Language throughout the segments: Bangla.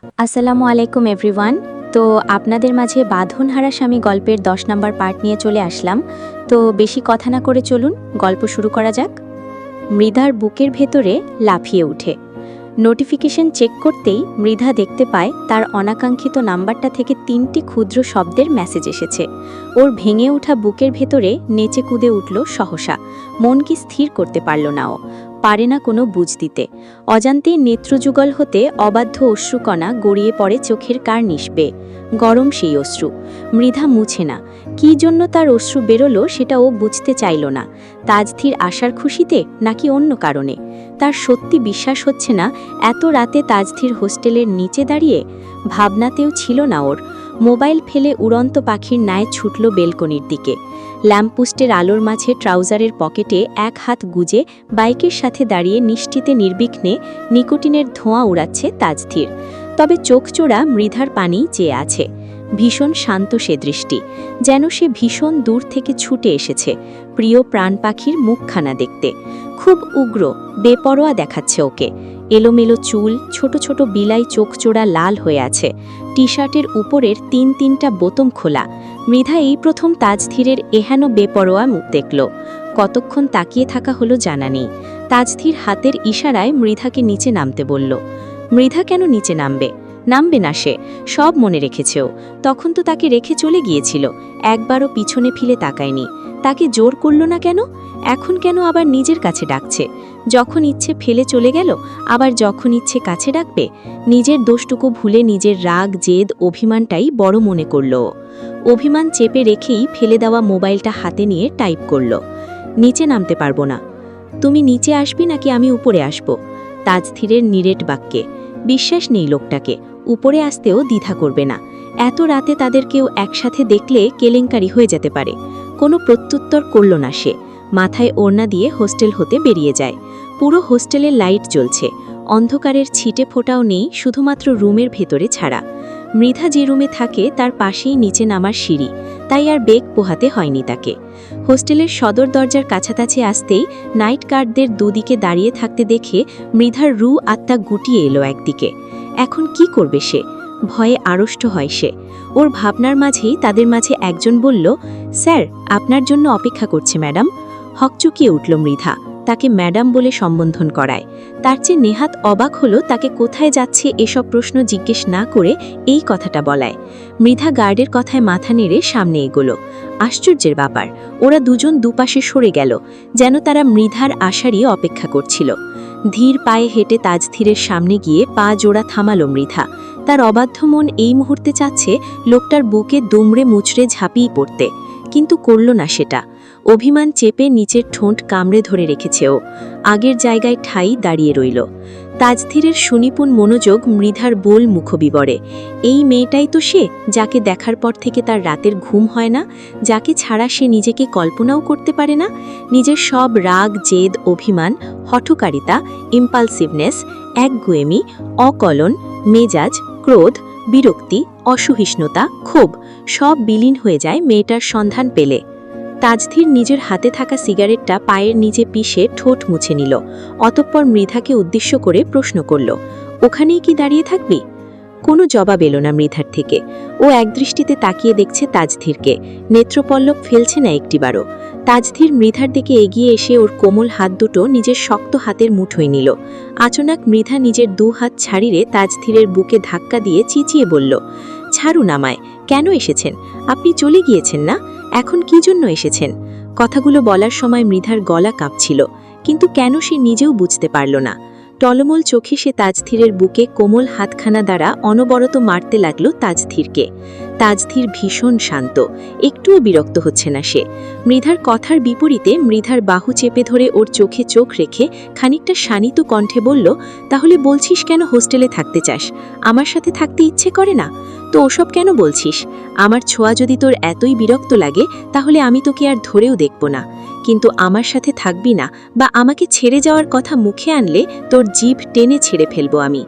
আসসালামু আলাইকুম এভরিওয়ান। তো আপনাদের মাঝে বাঁধনহারা স্বামী গল্পের 10 নম্বর পার্ট নিয়ে চলে আসলাম। তো বেশি কথা না করে চলুন গল্প শুরু করা যাক। মৃধার বুকের ভেতরে লাফিয়ে উঠে নোটিফিকেশন চেক করতেই মৃধা দেখতে পায় তার অনাকাঙ্ক্ষিত নাম্বারটা থেকে 3টি ক্ষুদ্র শব্দের মেসেজ এসেছে। ওর ভেঙে ওঠা বুকের ভেতরে নেচে কুদে উঠল সহসা। মন কি স্থির করতে পারল না, ও পারে না কোনো বুঝ দিতে। অজান্তেই নেত্রযুগল হতে অবাধ্য অশ্রুকণা গড়িয়ে পড়ে চোখের কার্নিশ বেয়ে। গরম সেই অশ্রু মৃধা মুছে না। কী জন্য তার অশ্রু বেরোলো সেটা ও বুঝতে চাইল না। তাজধীর আসার খুশিতে নাকি অন্য কারণে। তার সত্যি বিশ্বাস হচ্ছে না এত রাতে তাজধীর হোস্টেলের নিচে দাঁড়িয়ে। ভাবনাতেও ছিল না ওর। মোবাইল ফেলে উড়ন্ত পাখির ন্যায় ছুটল বেলকনির দিকে। ল্যাম্পপোস্টের আলোর মাঝে ট্রাউজারের পকেটে এক হাত গুজে বাইকের সাথে দাঁড়িয়ে নিশ্চিতে নির্বিঘ্নে নিকোটিনের ধোঁয়া উড়াচ্ছে তাজধীর। তবে চোখচোড়া মৃধার পানি চেয়ে আছে। ভীষণ শান্ত সে দৃষ্টি, যেন সে ভীষণ দূর থেকে ছুটে এসেছে প্রিয় প্রাণ পাখির মুখখানা দেখতে। খুব উগ্র বেপরোয়া দেখাচ্ছে ওকে। এলোমেলো চুল, ছোট ছোট বিলাই চোখচোড়া লাল হয়ে আছে। টি শার্টের উপরের 3টা বোতাম খোলা। মৃধা এই প্রথম তাজধীরের এহেন বেপরোয়া মুখ দেখল। কতক্ষণ তাকিয়ে থাকা হলো জানা নেই। তাজধীর হাতের ইশারায় মৃধাকে নিচে নামতে বলল। মৃধা কেন নিচে নামবে? নামবে না সে, সব মনে রেখেছেও। তখন তো তাকে রেখে চলে গিয়েছিল, একবারও পিছনে ফিরে তাকায়নি। তাকে জোর করল না কেন? এখন কেন আবার নিজের কাছে ডাকছে? যখন ইচ্ছে ফেলে চলে গেল, আবার যখন ইচ্ছে কাছে ডাকবে। নিজের দোষটুকু ভুলে নিজের রাগ জেদ অভিমানটাই বড় মনে করল। অভিমান চেপে রেখেই ফেলে দেওয়া মোবাইলটা হাতে নিয়ে টাইপ করল। নিচে নামতে পারবো না। তুমি নিচে আসবি নাকি আমি উপরে আসব? তাজধীরের নিরেট বাক্যে বিশ্বাস নেই লোকটাকে। উপরে আসতেও দ্বিধা করবে না। এত রাতে তাদের কেউ একসাথে দেখলে কেলেঙ্কারি হয়ে যেতে পারে। কোনো প্রত্যুত্তর করল না সে। মাথায় ওড়না দিয়ে হোস্টেল হতে বেরিয়ে যায়। পুরো হোস্টেলের লাইট জ্বলছে। অন্ধকারের ছিটে ফোটাও নেই, শুধুমাত্র রুমের ভেতরে ছাড়া। মৃধা যে রুমে থাকে তার পাশেই নিচে নামার সিঁড়ি, তাই আর বেগ পোহাতে হয়নি তাকে। হোস্টেলের সদর দরজার কাছাকাছি আসতেই নাইট গার্ডদের দুদিকে দাঁড়িয়ে থাকতে দেখে মৃধার রু আত্মা গুটিয়ে এলো একদিকে। এখন কি করবে সে? ভয়ে আড়ষ্ট হয় সে। ওর ভাবনার মাঝেই তাদের মাঝে একজন বলল, স্যার আপনার জন্য অপেক্ষা করছে ম্যাডাম। হকচকিয়ে উঠল মৃধা তাকে ম্যাডাম বলে সম্বোধন করায়। তার চেয়ে নেহাত অবাক হলো তাকে কোথায় যাচ্ছে এসব প্রশ্ন জিজ্ঞেস না করে এই কথাটা বলায়। মৃধা গার্ডের কথায় মাথা নেড়ে সামনে এগোলো। আশ্চর্যের ব্যাপার, ওরা দুজন দুপাশে সরে গেল, যেন তারা মৃধার আশারই অপেক্ষা করছিল। ধীর পায়ে হেঁটে তাজধীরের সামনে গিয়ে পা জোড়া থামালো মৃধা। তার অবাধ্য মন এই মুহূর্তে চাচ্ছে লোকটার বুকে দুমড়ে মুচড়ে ঝাঁপিয়ে পড়তে, কিন্তু করল না সেটা। অভিমান চেপে নিচের ঠোঁট কামড়ে ধরে রেখেছে ও। আগের জায়গায় ঠাই দাঁড়িয়ে রইল। তাজধীরের সুনিপুণ মনোযোগ মৃধার বোল মুখবিবরে। এই মেয়েটাই তো সে, যাকে দেখার পর থেকে তার রাতের ঘুম হয় না, যাকে ছাড়া সে নিজেকে কল্পনাও করতে পারে না। নিজের সব রাগ জেদ অভিমান, হঠকারিতা, ইম্পালসিভনেস, একগুয়েমি, অকলন, মেজাজ, ক্রোধ, বিরক্তি, অসহিষ্ণুতা, ক্ষোভ সব বিলীন হয়ে যায় মেয়েটার সন্ধান পেলে। তাজধীর নিজের হাতে থাকা সিগারেটটা পায়ের নিচে পিষে ঠোঁট মুছে নিল। অতঃপর মৃধাকে উদ্দেশ্য করে প্রশ্ন করল, ওখানেই কি দাঁড়িয়ে থাকবি? কোনো জবাব এলো না মৃধার থেকে। ও একদৃষ্টিতে তাকিয়ে দেখছে তাজধীরকে, নেত্রপল্লব ফেলছে না একটিবারও। তাজধীর মৃধার দিকে এগিয়ে এসে ওর কোমল হাত দুটো নিজের শক্ত হাতের মুঠোয় নিল। আচমকা মৃধা নিজের 2 হাত ছাড়িয়ে তাজধীরের বুকে ধাক্কা দিয়ে চিচিয়ে বলল, ছাড়ুন আমায়। কেন এসেছেন? আপনি চলে গিয়েছেন না? এখন কি জন্য এসেছেন? কথাগুলো বলার সময় মৃধার গলা কাঁপছিল, কিন্তু কেন সে নিজেও বুঝতে পারল না। টলমল চোখে সে তাজধীরের বুকে কোমল হাতখানা দ্বারা অনবরত মারতে লাগল তাজধীরকে। তাজধীর ভীষণ শান্ত, একটুও বিরক্ত হচ্ছে না সে। মৃধার কথার বিপরীতে মৃধার বাহু চেপে ধরে ওর চোখে চোখ রেখে খানিকটা শানিত কণ্ঠে বলল, তাহলে বলছিস কেন হোস্টেলে থাকতে চাস? আমার সাথে থাকতে ইচ্ছে করে না তো ওসব কেন বলছিস? আমার ছোঁয়া যদি তোর এতই বিরক্ত লাগে তাহলে আমি তোকে আর ধরেও দেখব না। কিন্তু আমার সাথে থাকবি না বা আমাকে ছেড়ে যাওয়ার কথা মুখে আনলে তোর জিভ টেনে ছেড়ে ফেলবো আমি।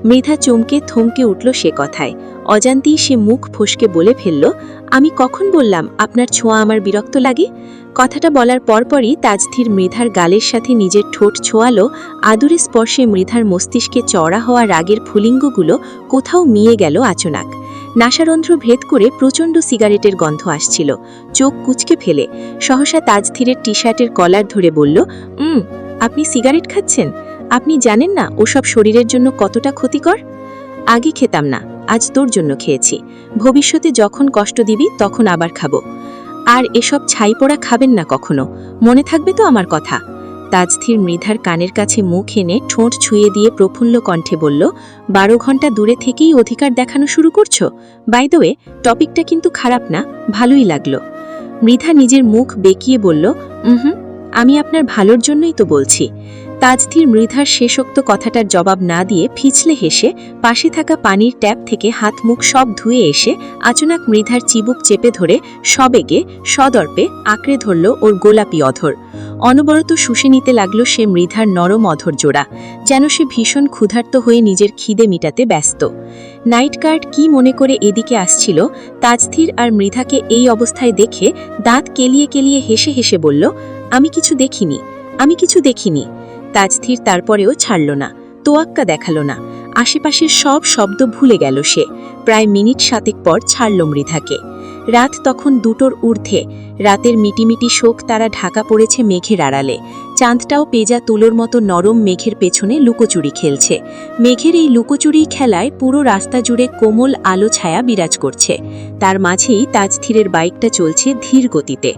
মৃধা চমকে থমকে উঠল সে কথায়। অজান্তেই সে মুখ ফসকে বলে ফেলল, আমি কখন বললাম আপনার ছোঁয়া আমার বিরক্ত লাগে? কথাটা বলার পরপরই তাজধীর মৃধার গালের সাথে নিজের ঠোঁট ছোঁয়ালো। আদুরে স্পর্শে মৃধার মস্তিষ্কে চড়া হওয়া রাগের ফুলিঙ্গগুলো কোথাও মিয়ে গেল আচনাক। নাসারন্ধ্র ভেদ করে প্রচণ্ড সিগারেটের গন্ধ আসছিল। চোখ কুঁচকে ফেলে সহসা তাজধীরের টি শার্টের কলার ধরে বলল, আপনি সিগারেট খাচ্ছেন? আপনি জানেন না ওসব শরীরের জন্য কতটা ক্ষতিকর? আগে খেতাম না, আজ তোর জন্য খেয়েছি। ভবিষ্যতে যখন কষ্ট দিবি তখন আবার খাবো। আর এসব ছাই পোড়া খাবেন না কখনো, মনে থাকবে তো আমার কথা? তাজধীর মৃধার কানের কাছে মুখ এনে ঠোঁট ছুঁয়ে দিয়ে প্রফুল্ল কণ্ঠে বলল, 12 ঘন্টা দূরে থেকেই অধিকার দেখানো শুরু করছো? বাই দ্য ওয়ে, টপিকটা কিন্তু খারাপ না, ভালোই লাগলো। মৃধা নিজের মুখ বেঁকিয়ে বলল, আমি আপনার ভালোর জন্যই তো বলছি। তাজধীর মৃধার শেষোক্ত কথাটার জবাব না দিয়ে ফিচলে হেসে পাশে থাকা পানির ট্যাপ থেকে হাত মুখ সব ধুয়ে এসে আচনাক মৃধার চিবুক চেপে ধরে সবেগে সদর্পে আঁকড়ে ধরল ওর গোলাপি অধর। অনবরত শুষে নিতে লাগলো সে মৃধার নরম অধর জোড়া, যেন সে ভীষণ ক্ষুধার্ত হয়ে নিজের খিদে মিটাতে ব্যস্ত। নাইট গার্ড কি মনে করে এদিকে আসছিল, তাজধীর আর মৃধাকে এই অবস্থায় দেখে দাঁত কেলিয়ে কেলিয়ে হেসে হেসে বলল, আমি কিছু দেখিনি। তাজধীর তারপরেও ছাড়ল না, তোয়াক্কা দেখালো না। আশেপাশের সব শব্দ ভুলে গেল সে। প্রায় মিনিট 7 পর ছাড়ল মৃধাকে। রাত তখন 2টোর ঊর্ধ্বে। রাতের মিটিমিটি শোক তারা ঢাকা পড়েছে মেঘের আড়ালে। চাঁদটাও পেজা তুলোর মতো নরম মেঘের পেছনে লুকোচুরি খেলছে। মেঘের এই লুকোচুরি খেলায় পুরো রাস্তা জুড়ে কোমল আলো ছায়া বিরাজ করছে। তার মাঝেই তাজধীরের বাইকটা চলছে ধীর গতিতে।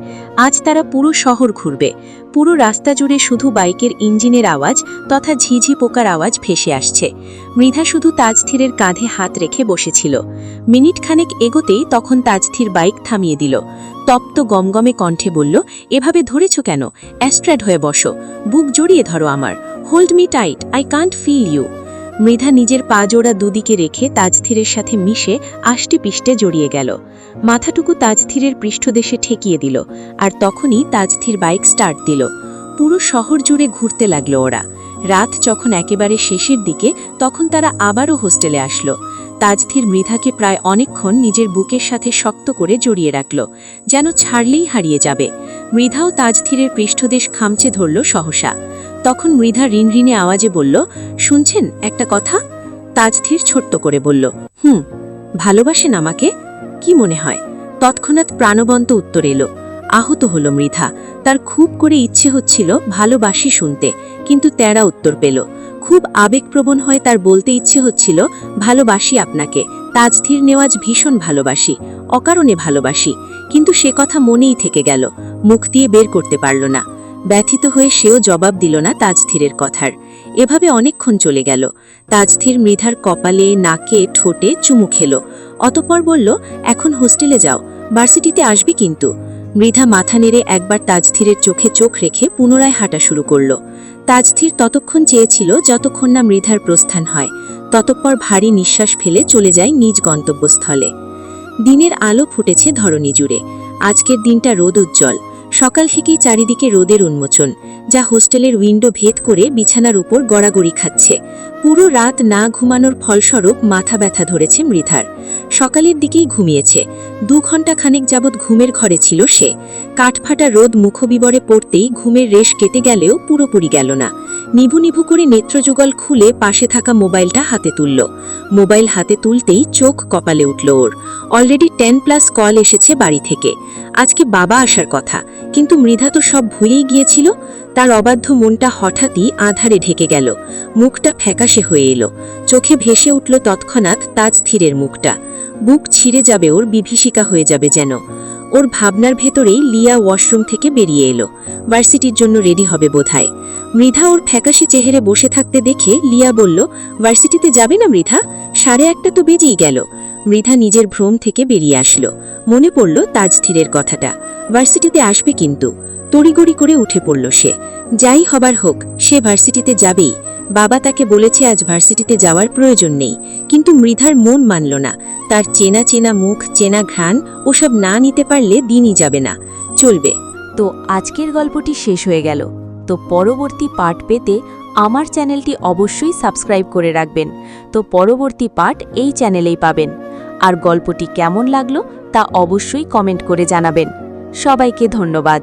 আজ তারা পুরো শহর ঘুরবে। পুরো রাস্তা জুড়ে শুধু বাইকের ইঞ্জিনের আওয়াজ তথা ঝিঝি পোকার আওয়াজ ভেসে আসছে। মৃধা শুধু তাজধীরের কাঁধে হাত রেখে বসেছিল। মিনিট খানেক এগোতেই তখন তাজধীর বাইক থামিয়ে দিল। তপ্ত গমগমে কণ্ঠে বলল, এভাবে ধরেছ কেন? অ্যাস্ট্রাড হয়ে বসো, বুক জড়িয়ে ধরো আমার। Hold me tight, I can't feel you. Mridha নিজের পা জোড়া দুদিকে রেখে তাজধীরের সাথে মিশে আষ্টে পিষ্টে জড়িয়ে গেল। মাথাটুকু তাজধীরের পৃষ্ঠদেশে ঠেকিয়ে দিল। আর তখনই তাজধীর বাইক স্টার্ট দিল। পুরো শহর জুড়ে ঘুরতে লাগলো ওরা। রাত যখন একেবারে শেষের দিকে তখন তারা আবারও হোস্টেলে আসলো। তাজধীর মৃধাকে প্রায় অনেকক্ষণ নিজের বুকের সাথে শক্ত করে জড়িয়ে রাখল, যেন ছাড়লেই হারিয়ে যাবে। মৃধাও তাজধীরের পৃষ্ঠদেশ খামচে ধরল সহসা। তখন মৃধা রিনরিনে আওয়াজে বলল, শুনছেন একটা কথা? তাজধীর ছোট্ট করে বলল, ভালোবাসেন আমাকে? কি মনে হয়? তৎক্ষণাৎ প্রাণবন্ত উত্তর এলো। আহত হল মৃধা। তার খুব করে ইচ্ছে হচ্ছিল ভালোবাসি শুনতে, কিন্তু তেড়া উত্তর পেল। খুব আবেগপ্রবণ হয়ে তার বলতে ইচ্ছে হচ্ছিল, ভালোবাসি আপনাকে তাজধীর নেওয়াজ, ভীষণ ভালোবাসি, অকারণে ভালোবাসি। কিন্তু সে কথা মনেই থেকে গেল, মুখ দিয়ে বের করতে পারল না। ব্যথিত হয়ে সেও জবাব দিল না তাজধীরের কথার। এভাবে অনেকক্ষণ চলে গেল। তাজধীর মৃধার কপালে, নাকে, ঠোঁটে চুমু খেল। অতঃপর বলল, এখন হোস্টেলে যাও, ভার্সিটিতে আসবি কিন্তু। মৃধা মাথা নেড়ে একবার তাজধীরের চোখে চোখ রেখে পুনরায় হাঁটা শুরু করল। তাজধীর ততক্ষণ চেয়েছিল যতক্ষণ না মৃধার প্রস্থান হয়। ততঃপর ভারী নিঃশ্বাস ফেলে চলে যায় নিজ গন্তব্যস্থলে। দিনের আলো ফুটেছে ধরণী জুড়ে। আজকের দিনটা রোদ উজ্জ্বল। সকাল থেকেই চারিদিকে রোদের উন্মোচন, যা হোস্টেলের উইন্ডো ভেদ করে বিছানার উপর গড়াগড়ি খাচ্ছে। পুরো রাত না ঘুমানোর ফলস্বরূপ মাথা ব্যথা ধরেছে মৃধার। সকালের দিকেই ঘুমিয়েছে। 2 ঘন্টা খানেক যাবৎ ঘুমের ঘরে ছিল সে। কাঠফাটা রোদ মুখবিবরে পড়তেই ঘুমের রেশ কেটে গেলেও পুরোপুরি গেল না। নিভু নিভু করে নেত্রযুগল খুলে পাশে থাকা মোবাইলটা হাতে তুলল। মোবাইল হাতে তুলতেই চোখ কপালে উঠল ওর। অলরেডি 10+ কল এসেছে বাড়ি থেকে। আজকে বাবা আসার কথা, কিন্তু মৃধা তো সব ভুলেই গিয়েছিল। তার অবাধ্য মনটা হঠাৎই আধারে ঢেকে গেল। মুখটা ফ্যাকাশে হয়ে এলো। চোখে ভেসে উঠল তৎক্ষণাৎ তাজধীরের মুখটা। বুক ছিঁড়ে যাবে ওর, বিভীষিকা হয়ে যাবে যেন। ওর ভাবনার ভেতরেই লিয়া ওয়াশরুম থেকে বেরিয়ে এলো। ভার্সিটির জন্য রেডি হবে বোধহয়। মৃধা ওর ফ্যাকাশে চেহারে বসে থাকতে দেখে লিয়া বলল, ভার্সিটিতে যাবে না মৃধা? 1:30 তো বেজেই গেল। মৃধা নিজের ভ্রম থেকে বেরিয়ে আসলো। মনে পড়ল তাজধীরের কথাটা। ভার্সিটিতে আসবে কিন্তু। তড়িগড়ি করে উঠে পড়ল সে। যাই হবার হোক, সে ভার্সিটিতে যাবেই। বাবা তাকে বলেছে আজ ভার্সিটিতে যাওয়ার প্রয়োজন নেই, কিন্তু মৃধার মন মানল না। তার চেনা চেনা মুখ, চেনা ঘ্রাণ, ওসব না নিতে পারলে দিনই যাবে না। চলবে। তো আজকের গল্পটি শেষ হয়ে গেল। তো পরবর্তী পার্ট পেতে আমার চ্যানেলটি অবশ্যই সাবস্ক্রাইব করে রাখবেন। তো পরবর্তী পার্ট এই চ্যানেলেই পাবেন। আর গল্পটি কেমন লাগলো তা অবশ্যই কমেন্ট করে জানাবেন। সবাইকে ধন্যবাদ।